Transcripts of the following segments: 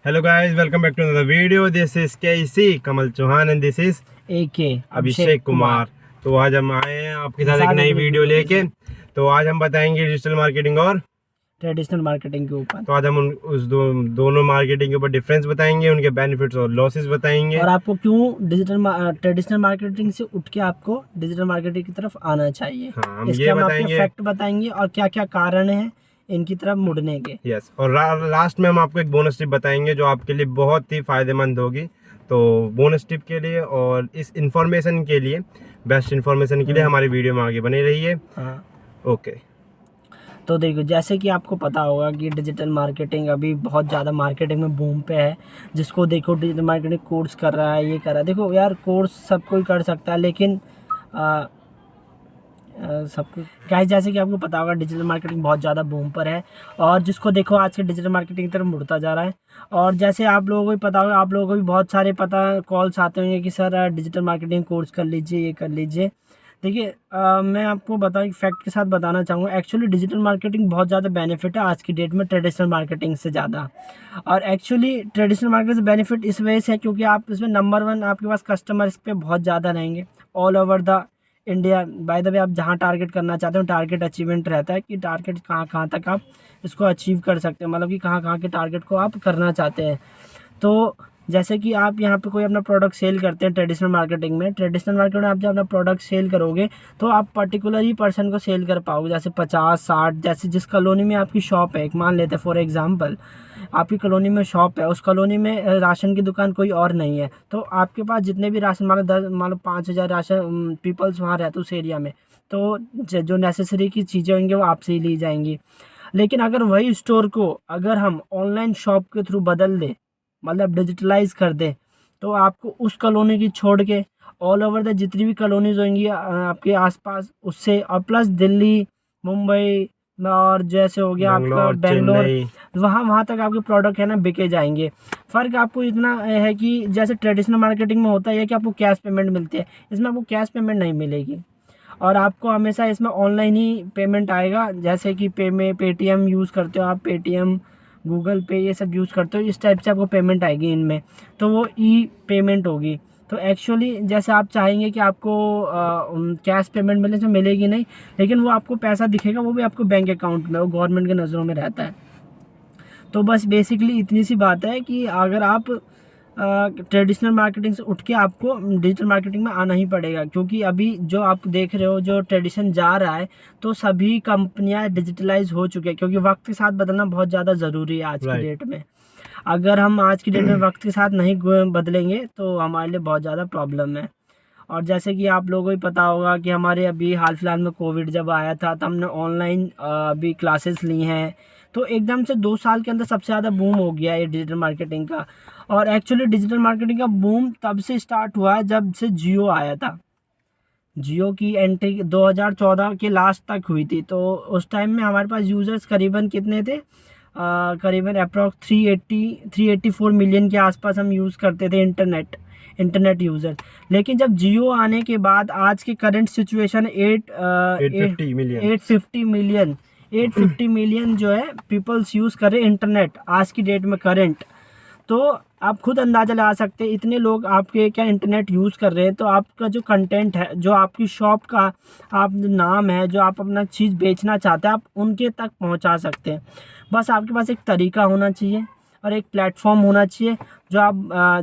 Hello guys, welcome back to another video. This is KC Kamal Chauhan and this is AK Abhishek Kumar. तो आज हम आए हैं आपके साथ एक नई वीडियो लेके। तो आज हम बताएंगे डिजिटल मार्केटिंग और ट्रेडिशनल मार्केटिंग के ऊपर। तो आज हम दोनों मार्केटिंग के ऊपर डिफरेंस बताएंगे, उनके बेनिफिट्स और लॉसेस बताएंगे और आपको क्यों ट्रेडिशनल मार्केटिंग से उठ के आपको डिजिटल मार्केटिंग की तरफ आना चाहिए। हाँ, हम इसके ये हम बताएंगे, आपके फैक्ट बताएंगे और क्या क्या कारण है इनकी तरफ मुड़ने के। यस। और लास्ट में हम आपको एक बोनस टिप बताएंगे जो आपके लिए बहुत ही फायदेमंद होगी। तो बोनस टिप के लिए और इस इंफॉर्मेशन के लिए, बेस्ट इंफॉर्मेशन के लिए हमारी वीडियो में आगे बने रहिए। हाँ, ओके। तो देखो, जैसे कि आपको पता होगा कि डिजिटल मार्केटिंग अभी बहुत ज़्यादा मार्केटिंग में बूम पे है। जिसको देखो डिजिटल मार्केटिंग कोर्स कर रहा है, ये कर रहा है। देखो यार, कोर्स सब कोई कर सकता है, लेकिन सब कुछ गाइस, जैसे कि आपको पता होगा डिजिटल मार्केटिंग बहुत ज़्यादा बूम पर है और जिसको देखो आज के डिजिटल मार्केटिंग की तरफ मुड़ता जा रहा है। और जैसे आप लोगों को भी पता होगा, आप लोगों को भी बहुत सारे कॉल्स आते होंगे कि सर डिजिटल मार्केटिंग कोर्स कर लीजिए, ये कर लीजिए। देखिए, मैं आपको एक फैक्ट के साथ बताना चाहूँगा। एक्चुअली डिजिटल मार्केटिंग बहुत ज़्यादा बेनिफिट है आज की डेट में ट्रेडिशनल मार्केटिंग से ज़्यादा। और एक्चुअली ट्रेडिशनल मार्केटिंग से बेनिफिट इस वजह से है क्योंकि आप इसमें नंबर 1 आपके पास कस्टमर्स पे बहुत ज़्यादा रहेंगे all over the India. By the way, आप जहाँ टारगेट करना चाहते हो टारगेट अचीवमेंट रहता है कि टारगेट कहाँ कहाँ तक आप इसको अचीव कर सकते हैं, मतलब कि कहाँ कहाँ के टारगेट को आप करना चाहते हैं। तो जैसे कि आप यहाँ पे कोई अपना प्रोडक्ट सेल करते हैं ट्रेडिशनल मार्केटिंग में आप जब अपना प्रोडक्ट सेल करोगे तो आप पर्टिकुलर ही पर्सन को सेल कर पाओगे। जैसे 50-60, जैसे जिस कॉलोनी में आपकी शॉप है, एक मान लेते हैं फॉर एग्जांपल आपकी कॉलोनी में शॉप है, उस कॉलोनी में राशन की दुकान कोई और नहीं है, तो आपके पास जितने भी राशन मान लो 5,000 राशन पीपल्स वहाँ रहते उस एरिया में, तो जो नेसेसरी की चीज़ें होंगी वो आपसे ही ली जाएंगी। लेकिन अगर वही स्टोर को अगर हम ऑनलाइन शॉप के थ्रू बदल दें, मतलब डिजिटलाइज कर दे, तो आपको उस कॉलोनी की छोड़ के ऑल ओवर द जितनी भी कॉलोनीज होंगी आपके आसपास, उससे और प्लस दिल्ली, मुंबई और जैसे हो गया आपका बेंगलोर, वहाँ तक आपके प्रोडक्ट है ना बिके जाएंगे। फ़र्क आपको इतना है कि जैसे ट्रेडिशनल मार्केटिंग में होता है कि आपको कैश पेमेंट मिलती है, इसमें आपको कैश पेमेंट नहीं मिलेगी और आपको हमेशा इसमें ऑनलाइन ही पेमेंट आएगा। जैसे कि पेटीएम यूज़ करते हो आप, पेटीएम, गूगल पे, ये सब यूज़ करते हो, इस टाइप से आपको पेमेंट आएगी इनमें, तो वो ई पेमेंट होगी। तो एक्चुअली जैसे आप चाहेंगे कि आपको कैश पेमेंट मिले, तो मिलेगी नहीं, लेकिन वो आपको पैसा दिखेगा, वो भी आपको बैंक अकाउंट में, वो गवर्नमेंट के नज़रों में रहता है। तो बस बेसिकली इतनी सी बात है कि अगर आप ट्रेडिशनल मार्केटिंग से उठ के आपको डिजिटल मार्केटिंग में आना ही पड़ेगा, क्योंकि अभी जो आप देख रहे हो जो ट्रेडिशन जा रहा है, तो सभी कंपनियां डिजिटलाइज हो चुकी है, क्योंकि वक्त के साथ बदलना बहुत ज़्यादा ज़रूरी है आज की डेट में। अगर हम आज की डेट में वक्त के साथ नहीं बदलेंगे तो हमारे लिए बहुत ज़्यादा प्रॉब्लम है। और जैसे कि आप लोगों को ही पता होगा कि हमारे अभी हाल फिलहाल में कोविड जब आया था, तो हमने ऑनलाइन अभी क्लासेस ली हैं, तो एकदम से 2 साल के अंदर सबसे ज़्यादा बूम हो गया है डिजिटल मार्केटिंग का। और एक्चुअली डिजिटल मार्केटिंग का बूम तब से स्टार्ट हुआ है जब से जियो आया था। जियो की एंट्री 2014 के लास्ट तक हुई थी, तो उस टाइम में हमारे पास यूज़र्स करीबन कितने थे, करीबन अप्रॉक्स 384 मिलियन के आसपास हम यूज़ करते थे इंटरनेट यूज़र। लेकिन जब जियो आने के बाद आज के करंट सिचुएशन 850 मिलियन जो है पीपल्स यूज़ कर रहे हैं इंटरनेट आज की डेट में करंट। तो आप खुद अंदाज़ा लगा सकते हैं इतने लोग आपके क्या इंटरनेट यूज़ कर रहे हैं, तो आपका जो कंटेंट है, जो आपकी शॉप का आप नाम है, जो आप अपना चीज़ बेचना चाहते हैं, आप उनके तक पहुंचा सकते हैं। बस आपके पास एक तरीका होना चाहिए और एक प्लेटफॉर्म होना चाहिए जो आप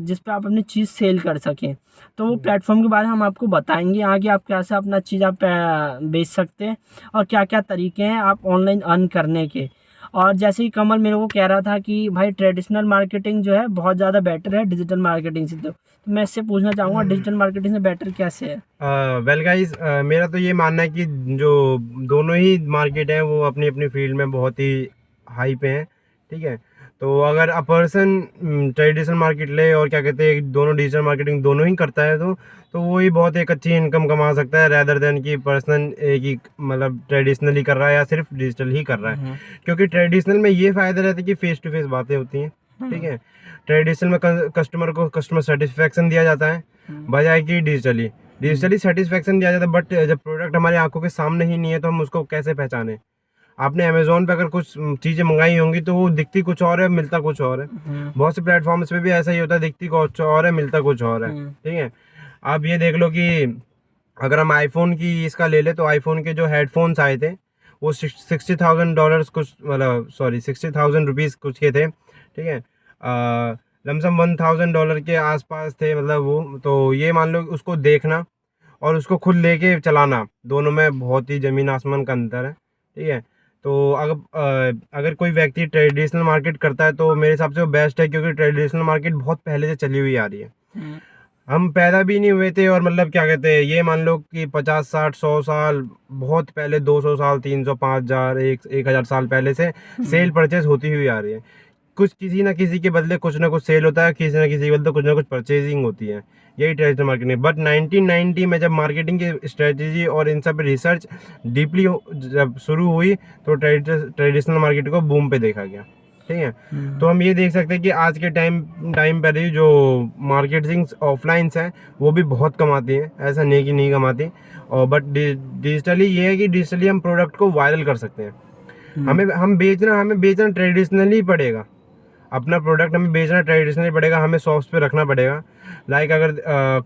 जिस पे आप अपनी चीज़ सेल कर सकें। तो वो प्लेटफॉर्म के बारे में हम आपको बताएंगे आगे, आप कैसे अपना चीज़ आप बेच सकते हैं और क्या क्या तरीके हैं आप ऑनलाइन अर्न करने के। और जैसे ही कमल मेरे को कह रहा था कि भाई ट्रेडिशनल मार्केटिंग जो है बहुत ज़्यादा बेटर है डिजिटल मार्केटिंग से, तो मैं इससे पूछना चाहूँगा डिजिटल मार्केटिंग से बेटर कैसे है। वेल गाइस, मेरा तो ये मानना है कि जो दोनों ही मार्केट हैं वो अपनी अपनी फील्ड में बहुत ही हाई पे हैं, ठीक है। तो अगर अ पर्सन ट्रेडिशनल मार्केट ले और क्या कहते हैं दोनों डिजिटल मार्केटिंग दोनों ही करता है तो वो ही बहुत एक अच्छी इनकम कमा सकता है, रैदर देन कि पर्सन एक ही मतलब ट्रेडिशनली कर रहा है या सिर्फ डिजिटल ही कर रहा है। क्योंकि ट्रेडिशनल में ये फ़ायदा रहता है कि फेस टू फेस बातें होती हैं, ठीक है। ट्रेडिशनल में कस्टमर को कस्टमर सेटिस्फेक्शन दिया जाता है, बजाय कि डिजिटली सेटिस्फेक्शन दिया जाता है। बट जब प्रोडक्ट हमारी आंखों के सामने ही नहीं है तो हम उसको कैसे पहचाने। आपने अमेज़न पे अगर कुछ चीज़ें मंगाई होंगी तो वो दिखती कुछ और है, मिलता कुछ और है। बहुत से प्लेटफॉर्म्स पे भी ऐसा ही होता है, दिखती कुछ और है, मिलता कुछ और है। ठीक है, आप ये देख लो कि अगर हम आईफोन की इसका ले ले तो आईफोन के जो हेडफोन्स आए थे वो $60,000 कुछ, मतलब सॉरी $60,000 कुछ के थे। ठीक है, लमसम $1,000 के आसपास थे, मतलब वो तो ये मान लो उसको देखना और उसको खुद लेके चलाना, दोनों में बहुत ही ज़मीन आसमान का अंतर है। ठीक है, तो अगर कोई व्यक्ति ट्रेडिशनल मार्केट करता है तो मेरे हिसाब से वो बेस्ट है, क्योंकि ट्रेडिशनल मार्केट बहुत पहले से चली हुई आ रही है। हम पैदा भी नहीं हुए थे और मतलब क्या कहते हैं, ये मान लो कि 50 60 100 साल बहुत पहले, 200 साल, 300, 5,000, 1,000 साल पहले से सेल परचेज होती हुई आ रही है। कुछ किसी ना किसी के बदले कुछ ना कुछ सेल होता है, किसी ना किसी के बदले कुछ ना कुछ परचेजिंग होती है, यही ट्रेडिशनल मार्केटिंग। बट 1990 में जब मार्केटिंग की स्ट्रेटजी और इन सब रिसर्च डीपली जब शुरू हुई तो ट्रेडिशनल मार्केट को बूम पे देखा गया। ठीक है, तो हम ये देख सकते हैं कि आज के टाइम पर ही जो मार्केटिंग ऑफलाइंस हैं वो भी बहुत कमाती हैं, ऐसा नहीं कि नहीं कमाती। और बट डिजिटली ये है कि डिजिटली हम प्रोडक्ट को वायरल कर सकते हैं। हमें बेचना ट्रेडिशनली पड़ेगा, अपना प्रोडक्ट हमें बेचना ट्रेडिशनली पड़ेगा, हमें शॉप्स पे रखना पड़ेगा। लाइक अगर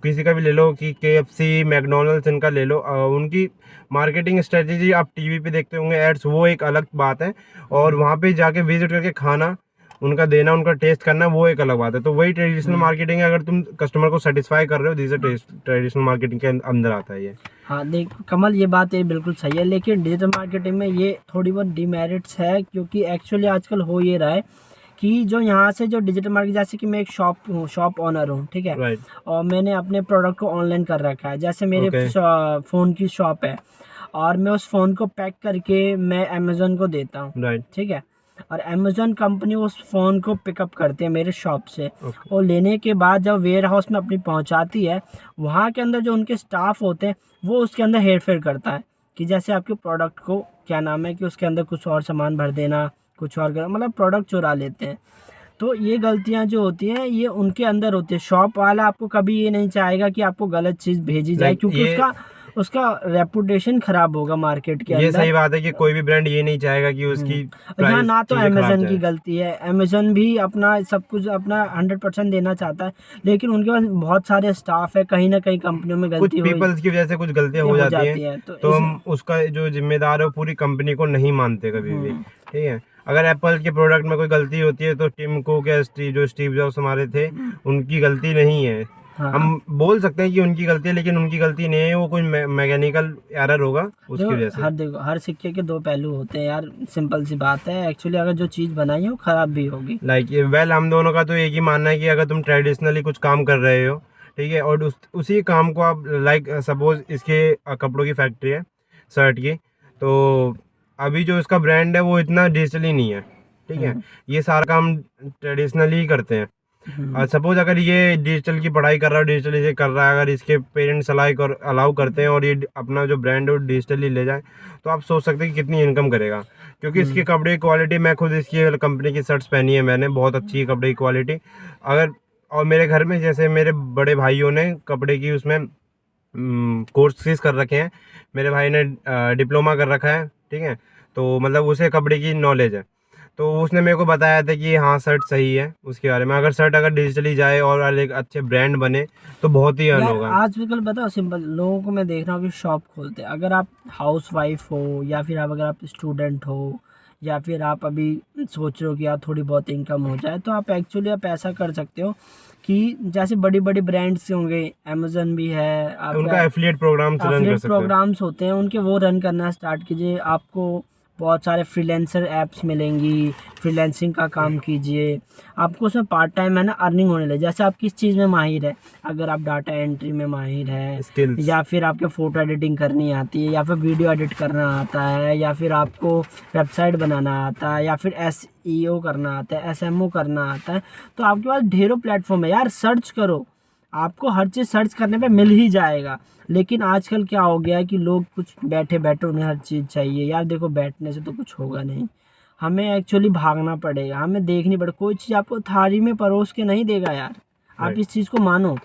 किसी का भी ले लो कि KFC, मैकडोनल्ड्स, इनका ले लो, उनकी मार्केटिंग स्ट्रेटजी आप टीवी पे देखते होंगे एड्स, वो एक अलग बात है, और वहाँ पे जाके विजिट करके खाना, उनका देना, उनका टेस्ट करना, वो एक अलग बात है। तो वही ट्रेडिशनल मार्केटिंग है, अगर तुम कस्टमर को सेटिस्फाई कर रहे हो, दिस ट्रेडिशनल मार्केटिंग के अंदर आता है ये। हाँ देख कमल, ये बात ये बिल्कुल सही है, लेकिन डिजिटल मार्केटिंग में ये थोड़ी बहुत डिमेरिट्स है, क्योंकि एक्चुअली आजकल हो ये रहा है कि जो यहाँ से जो डिजिटल मार्केट, जैसे कि मैं एक शॉप ओनर हूँ, ठीक है, राइट, और मैंने अपने प्रोडक्ट को ऑनलाइन कर रखा है। जैसे मेरे ओके, फ़ोन की शॉप है और मैं उस फ़ोन को पैक करके मैं अमेज़न को देता हूँ, राइट, ठीक है, और अमेज़न कंपनी उस फ़ोन को पिकअप करते हैं मेरे शॉप से, ओके, और लेने के बाद जब वेयर हाउस में अपनी पहुंचाती है, वहाँ के अंदर जो उनके स्टाफ होते हैं वो उसके अंदर हेर फेर करता है, कि जैसे आपके प्रोडक्ट को क्या नाम है कि उसके अंदर कुछ और सामान भर देना, कुछ और मतलब प्रोडक्ट चुरा लेते हैं। तो ये गलतियाँ जो होती हैं ये उनके अंदर होती है। शॉप वाला आपको कभी ये नहीं चाहेगा कि आपको गलत चीज़ भेजी जाए, लाइक क्योंकि ये उसका रेपुटेशन ख़राब होगा मार्केट के ये अंदर। सही बात है कि कोई भी ब्रांड ये नहीं चाहेगा कि उसकी यहाँ प्राइस ना तो चीज़ें खराब अमेज़न की जाए। गलती है, अमेज़न भी अपना सब कुछ अपना 100% देना चाहता है, लेकिन उनके पास बहुत सारे स्टाफ है, कहीं ना कहीं कंपनियों में कुछ गलती पीपल्स की वजह से कुछ गलतियां हो जाती हैं, है। तो तो इस हम उसका जो जिम्मेदार है वो पूरी कंपनी को नहीं मानते कभी भी। ठीक है, अगर एप्पल के प्रोडक्ट में कोई गलती होती है तो टिम कुक या जो स्टीव जॉब्स हमारे थे, उनकी गलती नहीं है। हाँ, हम बोल सकते हैं कि उनकी गलती है, लेकिन उनकी गलती नहीं है, वो कोई मैकेनिकल एरर होगा उसकी वजह से। देखो हर सिक्के के दो पहलू होते हैं यार, सिंपल सी बात है। एक्चुअली अगर जो चीज़ बनाई है वो ख़राब भी होगी। लाइक वेल हम दोनों का तो एक ही मानना है कि अगर तुम ट्रेडिशनली कुछ काम कर रहे हो, ठीक है, और उसी काम को आप लाइक सपोज इसके कपड़ों की फैक्ट्री है, शर्ट की, तो अभी जो इसका ब्रांड है वो इतना डिजिटली नहीं है। ठीक है, ये सारा काम ट्रेडिशनली ही करते हैं। और सपोज अगर ये डिजिटल की पढ़ाई कर रहा है, डिजिटली से कर रहा है, अगर इसके पेरेंट्स अलाउ करते हैं और ये अपना जो ब्रांड है वो डिजिटली ले जाए, तो आप सोच सकते हैं कि कितनी इनकम करेगा। क्योंकि इसके कपड़े की क्वालिटी, मैं खुद इसकी कंपनी की शर्ट्स पहनी है मैंने, बहुत अच्छी है कपड़े की क्वालिटी। अगर और मेरे घर में जैसे मेरे बड़े भाइयों ने कपड़े की उसमें कोर्सेज कर रखे हैं, मेरे भाई ने डिप्लोमा कर रखा है। ठीक है, तो मतलब उसे कपड़े की नॉलेज है, तो उसने मेरे को बताया था कि हाँ शर्ट सही है उसके बारे में। अगर शर्ट अगर डिजिटली जाए और एक अच्छे ब्रांड बने तो बहुत ही अर्न यार होगा। आजकल बताओ, सिंपल लोगों को मैं देख रहा हूँ कि शॉप खोलते हैं। अगर आप हाउस वाइफ हो या फिर अगर आप स्टूडेंट हो या फिर आप अभी सोच रहे हो कि यार थोड़ी बहुत इनकम हो जाए, तो आप एक्चुअली आप ऐसा कर सकते हो कि जैसे बड़ी बड़ी ब्रांड्स होंगे, अमेजन भी है, उनका एफिलिएट प्रोग्राम्स रन कर एफिलिएट सकते हैं। प्रोग्राम्स होते हैं उनके, वो रन करना स्टार्ट कीजिए। आपको बहुत सारे फ्रीलांसर ऐप्स मिलेंगी, फ्रीलांसिंग का काम कीजिए, आपको उसमें पार्ट टाइम है ना अर्निंग होने लगे। जैसे आप किस चीज़ में माहिर है, अगर आप डाटा एंट्री में माहिर है, स्किल्स, या फिर आपके फ़ोटो एडिटिंग करनी आती है, या फिर वीडियो एडिट करना आता है, या फिर आपको वेबसाइट बनाना आता है, या फिर SEO करना आता है, SMO करना आता है, तो आपके पास ढेरों प्लेटफॉर्म है यार। सर्च करो, आपको हर चीज़ सर्च करने पे मिल ही जाएगा। लेकिन आजकल क्या हो गया है कि लोग कुछ बैठे बैठे उन्हें हर चीज़ चाहिए। यार देखो, बैठने से तो कुछ होगा नहीं, हमें एक्चुअली भागना पड़ेगा, हमें देखनी पड़े। कोई चीज़ आपको थाली में परोस के नहीं देगा यार, आप राइट, इस चीज़ को मानो।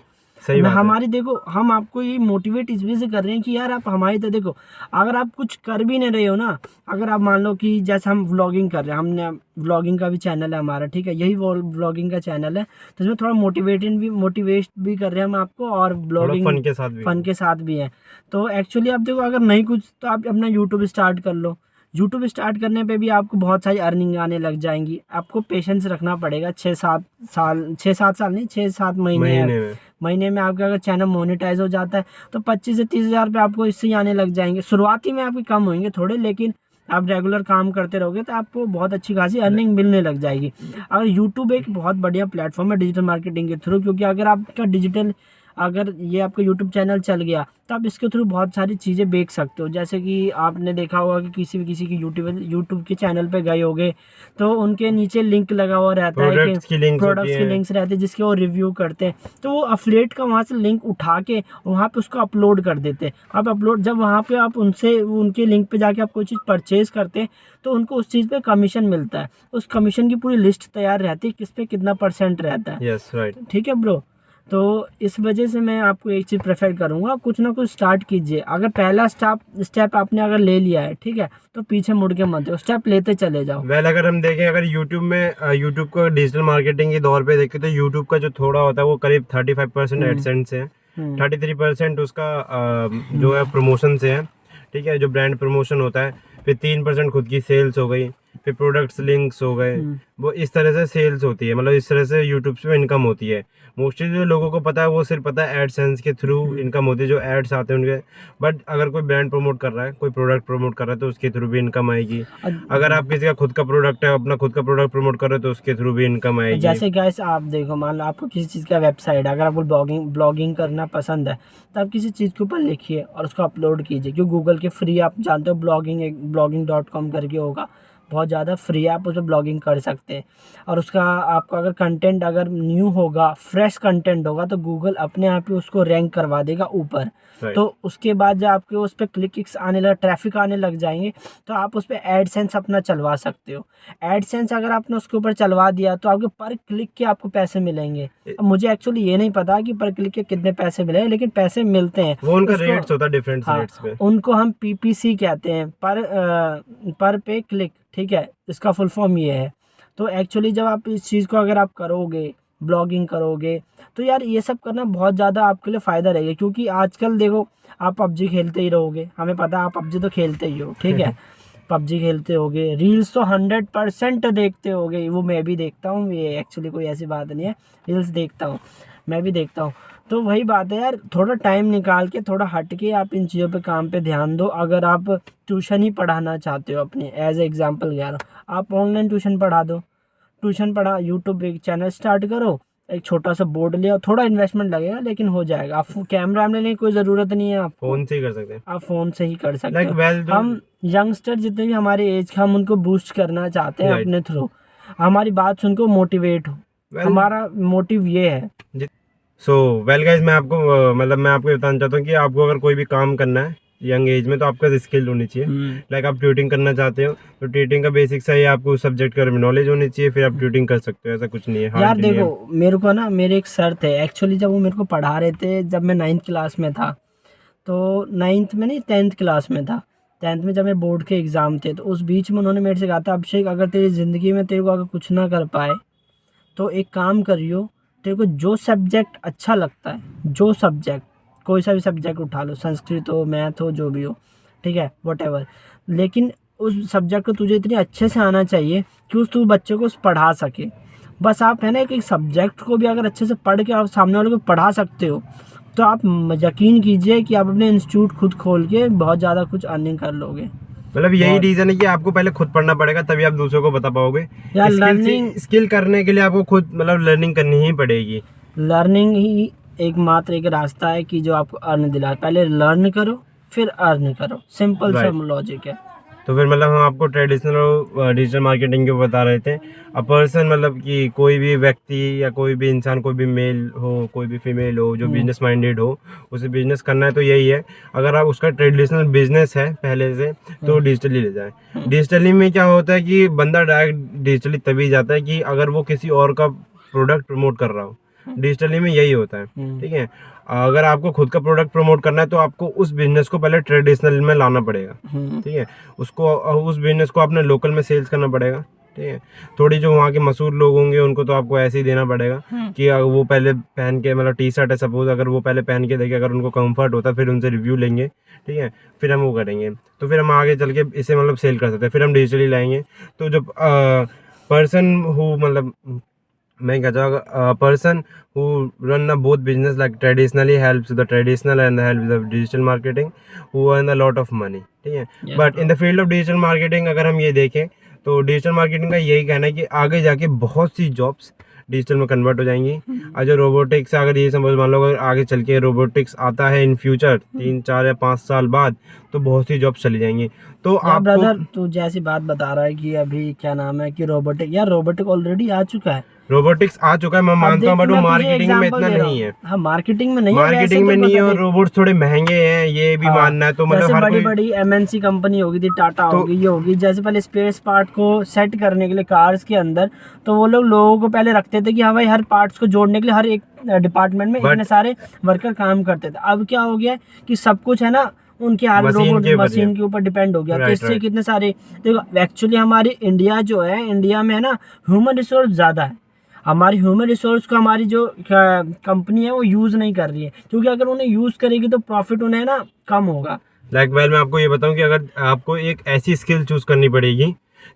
सही बात है। हमारी देखो, हम आपको ये मोटिवेट इस वजह से कर रहे हैं कि यार आप हमारी तो देखो, अगर आप कुछ कर भी नहीं रहे हो ना, अगर आप मान लो कि जैसे हम व्लॉगिंग कर रहे हैं, हमने व्लॉगिंग का भी चैनल है हमारा, ठीक है, यही व्लॉगिंग का चैनल है, तो इसमें थोड़ा मोटिवेट भी कर रहे हैं हम आपको, और थोड़ा ब्लॉगिंग फन के साथ भी फन के साथ भी है। तो एक्चुअली आप देखो, अगर नहीं कुछ तो आप अपना यूट्यूब स्टार्ट कर लो। यूट्यूब स्टार्ट करने पे भी आपको बहुत सारी अर्निंग आने लग जाएंगी। आपको पेशेंस रखना पड़ेगा, 6-7 साल, 6-7 साल नहीं, 6-7 महीने महीने में। महीने में आपका अगर चैनल मोनेटाइज हो जाता है तो 25 से 30 हज़ार रुपये आपको इससे ही आने लग जाएंगे। शुरुआती में आपके कम होंगे थोड़े, लेकिन आप रेगुलर काम करते रहोगे तो आपको बहुत अच्छी खासी अर्निंग मिलने लग जाएगी। अगर यूट्यूब एक बहुत बढ़िया प्लेटफॉर्म है डिजिटल मार्केटिंग के थ्रू, क्योंकि अगर ये आपका यूट्यूब चैनल चल गया तो आप इसके थ्रू बहुत सारी चीज़ें बेच सकते हो। जैसे कि आपने देखा होगा कि किसी की यूट्यूब के चैनल पे गए होगे तो उनके नीचे लिंक लगा हुआ रहता है प्रोडक्ट्स की कि लिंक्स होती प्रोडक्ट्स के हैं। लिंक्स रहते हैं जिसके वो रिव्यू करते हैं, तो वो अफिलिएट का वहाँ से लिंक उठा के वहाँ पे उसको अपलोड कर देते हैं। आप अपलोड जब वहाँ पे आप उनके लिंक पे जाके आप कोई चीज़ परचेज करते हैं तो उनको उस चीज़ पे कमीशन मिलता है। उस कमीशन की पूरी लिस्ट तैयार रहती है, किस पे कितना % रहता है। Yes right. ठीक है ब्रो, तो इस वजह से मैं आपको एक चीज़ प्रेफर करूँगा, कुछ ना कुछ स्टार्ट कीजिए। अगर पहला स्टेप आपने अगर ले लिया है, ठीक है, तो पीछे मुड़ के मत जाओ, स्टेप लेते चले जाओ। वेल अगर हम देखें, अगर यूट्यूब को डिजिटल मार्केटिंग के दौर पे देखें तो यूट्यूब का जो थोड़ा होता है वो करीब 35% एडसेंस है, 33% उसका जो है प्रमोशन से है, ठीक है, जो ब्रांड प्रमोशन होता है, फिर 3% खुद की सेल्स हो गई, फिर प्रोडक्ट्स लिंक्स हो गए, वो इस तरह से सेल्स होती है, मतलब इस तरह से यूट्यूब से इनकम होती है। मोस्टली जो लोगों को पता है वो सिर्फ पता है एडसेंस के थ्रू इनकम होती है, जो एड्स आते हैं उनके। बट अगर कोई ब्रांड प्रमोट कर रहा है, कोई प्रोडक्ट प्रमोट कर रहा है तो उसके थ्रू भी इनकम आएगी। अगर आप किसी का खुद का प्रोडक्ट है, अपना खुद का प्रोडक्ट प्रमोट कर रहे हो तो उसके थ्रू भी इनकम आएगी। जैसे गाइस आप देखो, मान लो आपको किसी चीज़ का वेबसाइट, अगर आपको ब्लॉगिंग करना पसंद है तो आप किसी चीज़ के ऊपर लिखिए और उसको अपलोड कीजिए, क्योंकि गूगल के फ्री, आप जानते हो blogging.com करके होगा, बहुत ज़्यादा फ्री है, आप उस पर ब्लॉगिंग कर सकते हैं। और उसका आपका अगर कंटेंट अगर न्यू होगा, फ्रेश कंटेंट होगा, तो गूगल अपने आप ही उसको रैंक करवा देगा ऊपर। तो उसके बाद जब आपके उस पर क्लिक्स आने लग, ट्रैफिक आने लग जाएंगे, तो आप उस पर एडसेंस अपना चलवा सकते हो। एडसेंस अगर आपने उसके ऊपर चलवा दिया तो आपके पर क्लिक के आपको पैसे मिलेंगे। अब मुझे एक्चुअली ये नहीं पता कि पर क्लिक के कितने पैसे मिले, लेकिन पैसे मिलते हैं। वो उनका रेट्स होता है, डिफरेंट रेट्स पे। उनको हम PPC कहते हैं, पर पे क्लिक, ठीक है, इसका फुल फॉर्म ये है। तो एक्चुअली जब आप इस चीज़ को अगर आप करोगे, ब्लॉगिंग करोगे, तो यार ये सब करना बहुत ज़्यादा आपके लिए फ़ायदा रहेगा। क्योंकि आजकल देखो, आप PUBG खेलते ही रहोगे, हमें पता है आप PUBG तो खेलते ही हो, ठीक है। PUBG खेलते होगे, रील्स तो 100% देखते होगे, वो मैं भी देखता हूँ, ये एक्चुअली कोई ऐसी बात नहीं है, रील्स देखता हूँ, मैं भी देखता हूँ। तो वही बात है यार, थोड़ा टाइम निकाल के, थोड़ा हट के आप इन चीज़ों पे काम पे ध्यान दो। अगर आप ट्यूशन ही पढ़ाना चाहते हो, अपने एज एग्जांपल कह रहा हूँ, आप ऑनलाइन ट्यूशन पढ़ा दो। ट्यूशन पढ़ा, यूट्यूब एक चैनल स्टार्ट करो, एक छोटा सा बोर्ड लिया, थोड़ा इन्वेस्टमेंट लगेगा लेकिन हो जाएगा। आप कैमरा लेने की कोई ज़रूरत नहीं है, आपको फोन से ही कर सकते हैं। आप फ़ोन से ही कर सकते हो। वेल हम यंगस्टर जितने भी हमारे एज के, हम उनको बूस्ट करना चाहते हैं अपने थ्रू, हमारी बात सुन को मोटिवेट हो, हमारा मोटिव ये है। वेल गाइज, मैं आपको बताना चाहता हूँ कि आपको अगर कोई भी काम करना है यंग एज में तो आपका स्किल होनी चाहिए। लाइक आप ट्यूटिंग करना चाहते हो तो ट्यूटिंग का बेसिक सा ही आपको उस सब्जेक्ट के बारे में नॉलेज होनी चाहिए, फिर आप ट्यूटिंग कर सकते हो, ऐसा कुछ नहीं है। यार देखो, मेरे को ना, मेरे एक सर थे एक्चुअली, जब वो मेरे को पढ़ा रहे थे, जब मैं 9th क्लास में था, तो 9th में नहीं, 10th क्लास में था। 10th में जब मेरे बोर्ड के एग्ज़ाम थे, तो उस बीच में उन्होंने मेरे से कहा था, अभिषेक अगर तेरी ज़िंदगी में तेरे को अगर कुछ ना कर पाए तो एक काम करियो, तेरे को जो सब्जेक्ट अच्छा लगता है, जो सब्जेक्ट, कोई सा भी सब्जेक्ट उठा लो, संस्कृत हो, मैथ हो, जो भी हो, ठीक है, व्हाटएवर, लेकिन उस सब्जेक्ट को तुझे इतने अच्छे से आना चाहिए कि तू बच्चे को पढ़ा सके। बस आप है ना, एक सब्जेक्ट को भी अगर अच्छे से पढ़ के आप सामने वाले को पढ़ा सकते हो, तो आप यकीन कीजिए कि आप अपने इंस्टीट्यूट खुद खोल के बहुत ज़्यादा कुछ अर्निंग कर लोगे। मतलब यही रीजन है कि आपको पहले खुद पढ़ना पड़ेगा, तभी आप दूसरों को बता पाओगे। यार लर्निंग, स्किल करने के लिए आपको खुद लर्निंग करनी ही पड़ेगी। लर्निंग ही एकमात्र एक रास्ता है कि जो आपको अर्न दिलाए। पहले लर्न करो, फिर अर्न करो, सिंपल सा लॉजिक है। तो फिर हम आपको ट्रेडिशनल और डिजिटल मार्केटिंग के बता रहे थे। अ पर्सन कि कोई भी व्यक्ति या कोई भी इंसान, कोई भी मेल हो, कोई भी फीमेल हो, जो बिजनेस माइंडेड हो, उसे बिजनेस करना है तो यही है। अगर आप उसका ट्रेडिशनल बिजनेस है पहले से तो डिजिटली ले जाए। डिजिटली में क्या होता है कि बंदा डायरेक्ट डिजिटली तभी जाता है कि अगर वो किसी और का प्रोडक्ट प्रमोट कर रहा हो। डिजिटली में यही होता है, ठीक है। अगर आपको खुद का प्रोडक्ट प्रमोट करना है तो आपको उस बिजनेस को पहले ट्रेडिशनल में लाना पड़ेगा, ठीक है। उस बिजनेस को अपने लोकल में सेल्स करना पड़ेगा, ठीक है। थोड़ी जो वहाँ के मशहूर लोग होंगे उनको तो आपको ऐसे ही देना पड़ेगा कि वो पहले पहन के, मतलब टी शर्ट है सपोज, अगर वो पहले पहन के देखे, अगर उनको कंफर्ट होता है फिर उनसे रिव्यू लेंगे, ठीक है। फिर हम वो करेंगे तो फिर हम आगे चल के इसे मतलब सेल कर सकते हैं। फिर हम डिजिटली लाएंगे तो जो पर्सन हु, मतलब मैं कहता हूँ person who run both business like traditionally helps the traditional and help the digital marketing who earn a lot of money, ठीक है। But in the field of digital marketing अगर हम ये देखें तो डिजिटल मार्केटिंग का यही कहना है कि आगे जाके बहुत सी जॉब्स डिजिटल में कन्वर्ट हो जाएंगी। और जो रोबोटिक्स, अगर ये समझ मान लो अगर आगे चल के रोबोटिक्स आता है इन फ्यूचर 3, 4 या 5 साल बाद, तो बहुत सी जॉब्स चली जाएंगी। तो आप ब्रदर तू जैसी बात बता रहा है कि अभी क्या नाम है कि रोबोटिक, यार रोबोटिक ऑलरेडी आ चुका है, रोबोटिक्स आ चुका है, मैं मानता हूँ, बट वो मार्केटिंग में इतना नहीं है। हाँ मार्केटिंग में नहीं है, मार्केटिंग में नहीं है, और रोबोट्स थोड़े महंगे हैं, ये भी मानना है। तो मतलब हर बड़ी बड़ी एमएनसी कंपनी होगी थी, टाटा होगी, ये होगी, जैसे पहले स्पेस पार्ट को सेट करने के लिए कार्स के अंदर, तो वो लोगों को पहले रखते थे कि हाँ भाई हर पार्ट्स को जोड़ने के लिए हर एक डिपार्टमेंट में इतने सारे वर्कर काम करते थे। अब क्या हो गया कि सब कुछ है ना उनके हाथ रोबोट मशीन के ऊपर डिपेंड हो गया। तो इससे कितने सारे, देखो एक्चुअली हमारी इंडिया जो है, इंडिया में है ना ह्यूमन रिसोर्स ज़्यादा है। हमारी ह्यूमन रिसोर्स को हमारी जो कंपनी है वो यूज़ नहीं कर रही है, क्योंकि अगर उन्हें यूज़ करेगी तो प्रॉफिट उन्हें ना कम होगा। मैं आपको ये बताऊं कि अगर आपको एक ऐसी स्किल चूज करनी पड़ेगी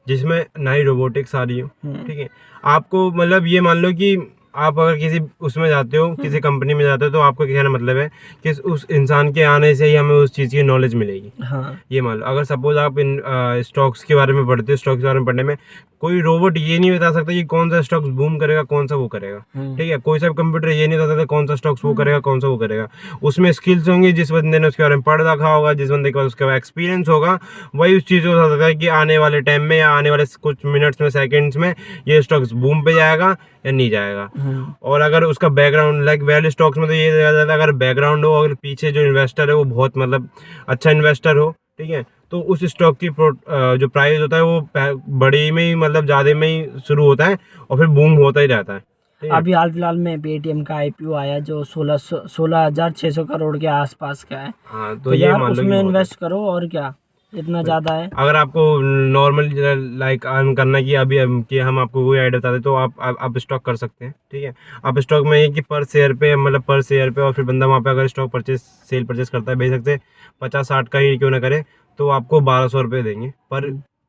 जिसमें ना ही रोबोटिक्स आ रही हो, ठीक है। आपको मतलब ये मान लो कि आप अगर किसी उसमें जाते हो, किसी कंपनी में जाते हो, तो आपको क्या कहना मतलब है कि उस इंसान के आने से ही हमें उस चीज़ की नॉलेज मिलेगी। हाँ। ये मान लो अगर सपोज आप इन स्टॉक्स के बारे में पढ़ते हो, स्टॉक्स के बारे में पढ़ने में कोई रोबोट ये नहीं बता सकता कि कौन सा स्टॉक्स बूम करेगा, कौन सा वो करेगा, ठीक है। कोई सा कंप्यूटर ये नहीं बता सकता कौन सा स्टॉक्स वो करेगा, कौन सा वो करेगा। उसमें स्किल्स होंगी, जिस बंदे ने उसके बारे में पढ़ रखा होगा, जिस बंदे के पास उसके एक्सपीरियंस होगा, वही उस चीज़ को बता सकता है कि आने वाले टाइम में या आने वाले कुछ मिनट्स में, सेकेंड्स में ये स्टॉक्स बूम पे जाएगा या नहीं जाएगा। और अगर उसका बैकग्राउंड, लाइक वैल्यू स्टॉक्स में तो ये देखा जाता है अगर बैकग्राउंड हो, अगर पीछे जो इन्वेस्टर है वो बहुत मतलब अच्छा इन्वेस्टर हो, ठीक है, तो उस स्टॉक की जो प्राइस होता है वो बड़ी में ही, मतलब ज़्यादा में ही शुरू होता है और फिर बूम होता ही रहता है। अभी हाल फिलहाल में पेटीएम का आईपीओ आया जो 16,600 करोड़ के आसपास का है। हाँ, तो ये मान लो उसमें इन्वेस्ट करो, और क्या इतना ज़्यादा है। अगर आपको नॉर्मल लाइक अर्न करना कि अभी कि हम आपको कोई आइडिया बताते तो आप स्टॉक कर सकते हैं, ठीक है। आप स्टॉक में ये कि पर शेयर पे, मतलब पर शेयर पे, और फिर बंदा वहाँ पे अगर स्टॉक सेल परचेस करता है, बेशक से 50-60 का ही क्यों ना करे, तो आपको 1200 रुपये देंगे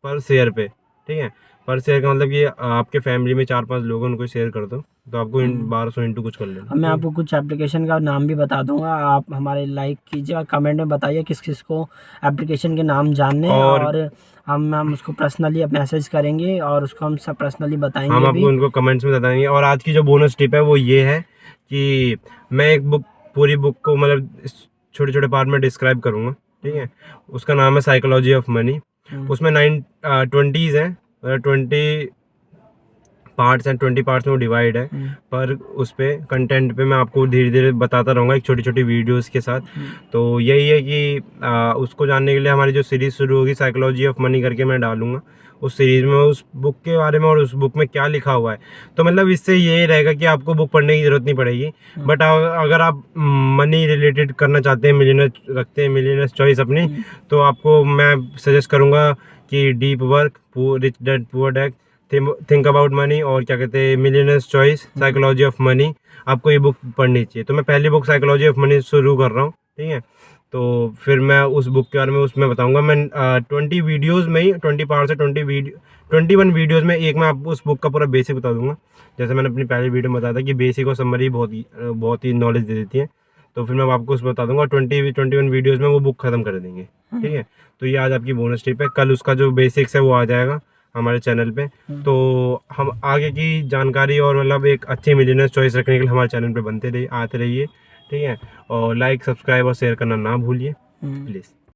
पर शेयर पे, ठीक है। पर शेयर का मतलब कि आपके फैमिली में 4-5 लोग उनको शेयर कर दो तो आपको 1200 इंटू कुछ कर लेना। मैं आपको कुछ एप्लीकेशन का नाम भी बता दूंगा, आप हमारे लाइक कीजिए और कमेंट में बताइए किस किस को एप्लीकेशन के नाम जानने, और हम उसको पर्सनली मैसेज करेंगे और उसको हम सब पर्सनली बताएंगे। हम आपको उनको कमेंट्स में बताएंगे। और आज की जो बोनस टिप है वो ये है कि मैं एक पूरी बुक को मतलब छोटे छोटे पार्ट में डिस्क्राइब करूँगा, ठीक है। उसका नाम है साइकोलॉजी ऑफ मनी। उसमें 20s हैं, 20 पार्ट्स हैं, 20 पार्ट्स में वो डिवाइड है। पर उस पे कंटेंट पे मैं आपको धीरे धीरे बताता रहूँगा एक छोटी छोटी वीडियोस के साथ। तो यही है कि उसको जानने के लिए हमारी जो सीरीज़ शुरू होगी साइकोलॉजी ऑफ मनी करके मैं डालूंगा उस सीरीज़ में उस बुक के बारे में और उस बुक में क्या लिखा हुआ है। तो मतलब इससे ये रहेगा कि आपको बुक पढ़ने की ज़रूरत नहीं पड़ेगी। बट अगर आप मनी रिलेटेड करना चाहते हैं, मिलियनेयर रखते हैं, मिलियनेयर चॉइस अपनी, तो आपको मैं सजेस्ट करूँगा कि deep work, rich dad poor dad, think about money, और क्या कहते हैं millionaires choice, psychology of money, आपको ये बुक पढ़नी चाहिए। तो मैं पहली बुक साइकोलॉजी ऑफ मनी शुरू कर रहा हूँ, ठीक है। तो फिर मैं उस बुक के बारे में उसमें बताऊंगा। मैं 20 वीडियोज़ में ही 20 पार्ट से 21 वीडियोज़ में एक मैं आपको उस बुक का पूरा बेसिक बता दूंगा। जैसे मैंने अपनी पहली वीडियो में बताया था कि बेसिक और समरी बहुत ही नॉलेज दे देती है। तो फिर मैं आपको उसमें बता दूंगा 21 वीडियोज़ में वो बुक ख़त्म कर देंगे, ठीक है। तो ये आज आपकी बोनस टिप है। कल उसका जो बेसिक्स है वो आ जाएगा हमारे चैनल पे। तो हम आगे की जानकारी और मतलब एक अच्छी मिलियनेयर चॉइस रखने के लिए हमारे चैनल पे आते रहिए, ठीक है। और लाइक, सब्सक्राइब और शेयर करना ना भूलिए प्लीज़।